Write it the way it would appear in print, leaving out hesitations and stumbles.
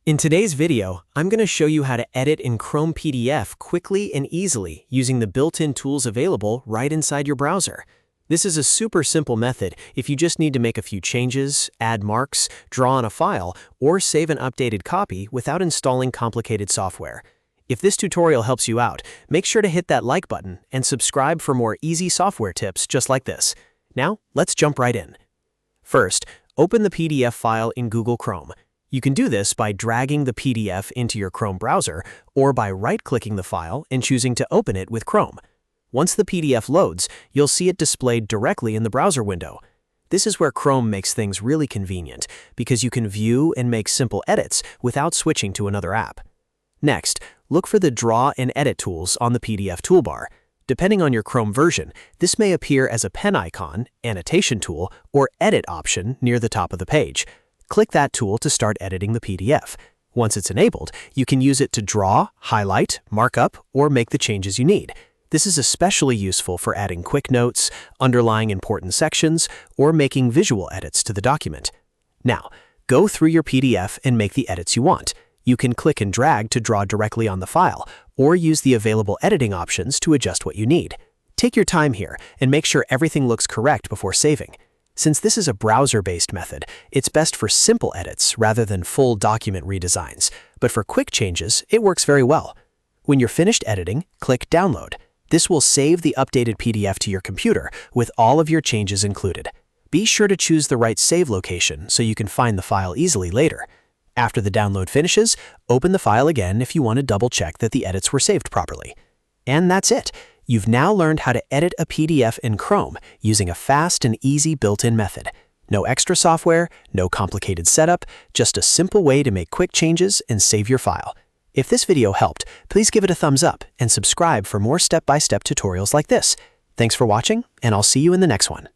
In today's video, I'm going to show you how to edit in Chrome PDF quickly and easily using the built-in tools available right inside your browser. This is a super simple method if you just need to make a few changes, add marks, draw on a file, or save an updated copy without installing complicated software. If this tutorial helps you out, make sure to hit that like button and subscribe for more easy software tips just like this. Now, let's jump right in. First, open the PDF file in Google Chrome. You can do this by dragging the PDF into your Chrome browser or by right-clicking the file and choosing to open it with Chrome. Once the PDF loads, you'll see it displayed directly in the browser window. This is where Chrome makes things really convenient because you can view and make simple edits without switching to another app. Next, look for the Draw and Edit tools on the PDF toolbar. Depending on your Chrome version, this may appear as a pen icon, annotation tool, or edit option near the top of the page. Click that tool to start editing the PDF. Once it's enabled, you can use it to draw, highlight, mark up, or make the changes you need. This is especially useful for adding quick notes, underlying important sections, or making visual edits to the document. Now, go through your PDF and make the edits you want. You can click and drag to draw directly on the file, or use the available editing options to adjust what you need. Take your time here and make sure everything looks correct before saving. Since this is a browser-based method, it's best for simple edits rather than full document redesigns, but for quick changes, it works very well. When you're finished editing, click Download. This will save the updated PDF to your computer with all of your changes included. Be sure to choose the right save location so you can find the file easily later. After the download finishes, open the file again if you want to double-check that the edits were saved properly. And that's it. You've now learned how to edit a PDF in Chrome using a fast and easy built-in method. No extra software, no complicated setup, just a simple way to make quick changes and save your file. If this video helped, please give it a thumbs up and subscribe for more step-by-step tutorials like this. Thanks for watching, and I'll see you in the next one.